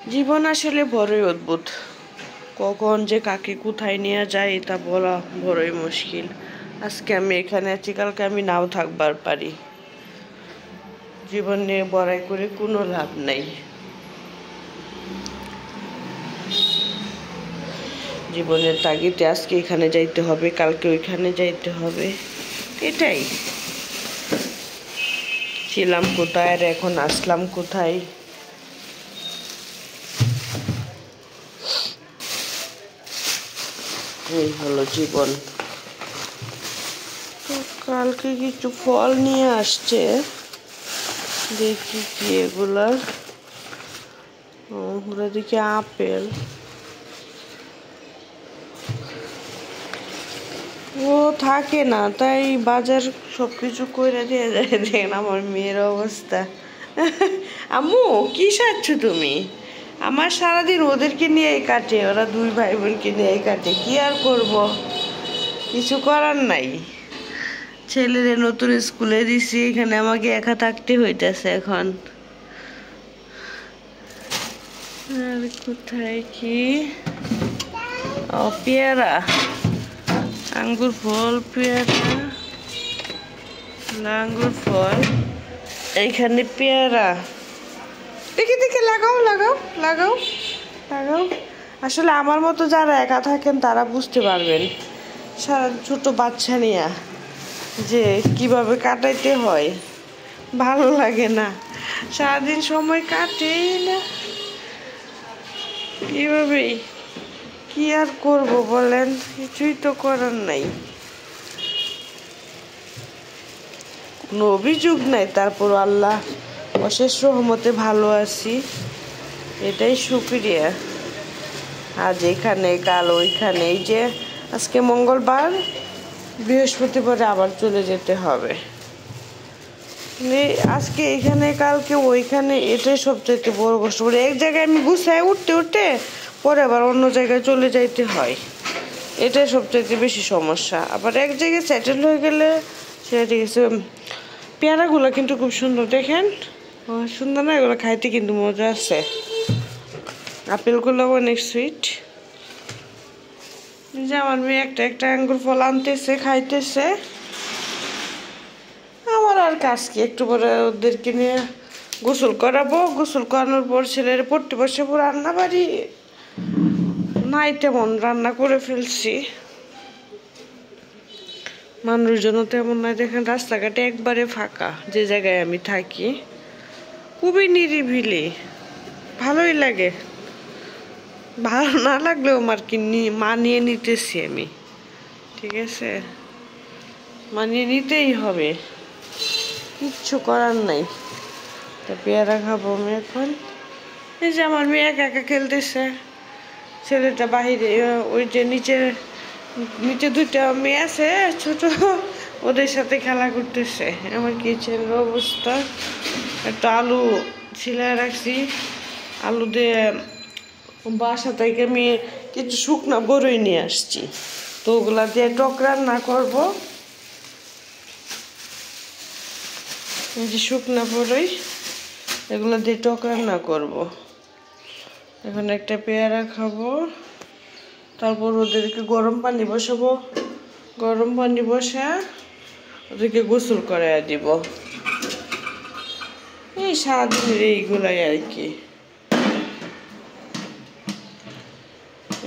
জীবন আসলে বড়ই অদ্ভুত, কখন যে কাকে কোথায় নিয়ে যায় এটা বলা বড়ই মুশকিল। আজকে আমি এখানে আছি, কালকে আমি নাও থাকবার পারি। জীবন নিয়ে বড়াই করে কোনো লাভ নাই। জীবনের তাগিদে আজকে এখানে যাইতে হবে, কালকে ওইখানে যাইতে হবে, এটাই। ছিলাম কোথায় আর এখন আসলাম কোথায়। এই হলো জীবন। তো কালকে কিছু ফল নিয়ে আসছে, দেখি কি এগুলা। ওগুলো দেখি আপেল। ও থাকে না, তাই বাজার সবকিছু কইরা দিয়ে যায়। দেখেন আমার মেয়ের অবস্থা। আম্মু কি সাজছ তুমি? আমার সারাদিন ওদেরকে নিয়েই কাটে, ওরা দুই ভাই বোনকে নিয়েই কাটে। কি আর করব, কিছু করার নাই। ছেলেরে নতুন স্কুলে দিছি, এখানে আমাকে একা থাকতে হইতেছে এখন। আর কোথায় কি? ও পেয়ারা, আঙ্গুর ফল, পেয়ারা, আঙ্গুর ফল, এইখানে পেয়ারা। দেখে দেখে লাগাও লাগাও লাগাও লাগাও। আসলে আমার মতো যারা একা থাকেন তারা বুঝতে পারবেন, সারা ছোট বাচ্চা নিয়ে যে কিভাবে কাটাইতে হয়। ভালো লাগে না, সারাদিন সময় কাটেই না। এভাবেই কি আর করব বলেন, কিছুই তো করার নাই। কোনো অভিযোগ নাই, তারপর আল্লাহ অশেষ রহমতে ভালো আছি, এটাই শুকরিয়া। আজ এখানে কাল ওইখানে, এই যে আজকে মঙ্গলবার, বৃহস্পতিবারে আবার চলে যেতে হবে। আজকে এখানে কালকে ওইখানে, এটাই সবচেয়ে বড় কষ্ট। করে এক জায়গায় আমি গুছায় উঠতে উঠতে পরে আবার অন্য জায়গায় চলে যাইতে হয়, এটাই সবচেয়ে বেশি সমস্যা। আবার এক জায়গায় সেটেল হয়ে গেলে সেটা ঠিক আছে। পেয়ারাগুলো কিন্তু খুব সুন্দর, দেখেন সুন্দর না? এগুলো খাইতে কিন্তু মজা আছে। আপেলগুলো অনেক সুইট। যে আমার মেয়ে একটা একটা আঙ্গুর ফল আনতেছে, খাইতেছে। আমার আর কাজ কি, একটু পরে ওদেরকে নিয়ে গোসল করাবো। গোসল করানোর পর ছেলের পড়তে বসে পর রান্না বাড়ি নাই, তেমন রান্না করে ফেলছি। মানুষজন তেমন নাই, দেখেন রাস্তাঘাটে একবারে ফাঁকা। যে জায়গায় আমি থাকি খুবই নিরিবিলি, ভালোই লাগে। ভালো না লাগলেও মানিয়ে নিতেছি আমি, ঠিক আছে? মানিয়ে নিতেই হবে, কিচ্ছু করার নাই। তা পেয়ারা খাবো আমি এখন। এই যে আমার মেয়ে একা একা খেলতেছে, ছেলেটা বাহিরে, ওই যে নিচে দুইটা মেয়ে আছে ছোট, ওদের সাথে খেলা করতেছে। আমার কিচেনের অবস্থা, একটা আলু ছিলায় রাখছি, আলু দিয়ে বাসা থেকে আমি কিছু শুকনা বড়ই নিয়ে আসছি, তো ওগুলা দিয়ে টক রান্না করবো। এই যে শুকনা বড়ই, এগুলো দিয়ে টক রান্না করবো। এখন একটা পেয়ারা খাবো, তারপর ওদেরকে গরম পানি বসাবো। গরম পানি বসা ওদেরকে গোসল করাইয়া দিব। এই সারাদিনের এইগুলাই আর কি।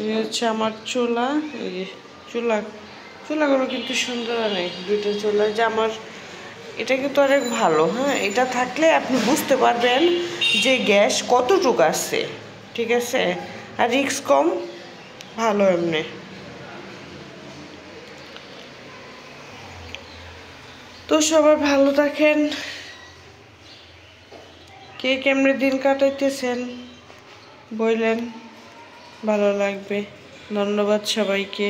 এই হচ্ছে আমার চুলা। এই যে চুলাগুলো কিন্তু সুন্দর, অনেক দুইটা চুলা। যে আমার এটা কিন্তু অনেক ভালো। হ্যাঁ, এটা থাকলে আপনি বুঝতে পারবেন যে গ্যাস কতটুকু আছে, ঠিক আছে? আর রিস্ক কম, ভালো এমনি। তো সবাই ভালো থাকেন, কে কেমনে দিন কাটাইতেছেন বললেন, ভালো লাগবে। ধন্যবাদ সবাইকে।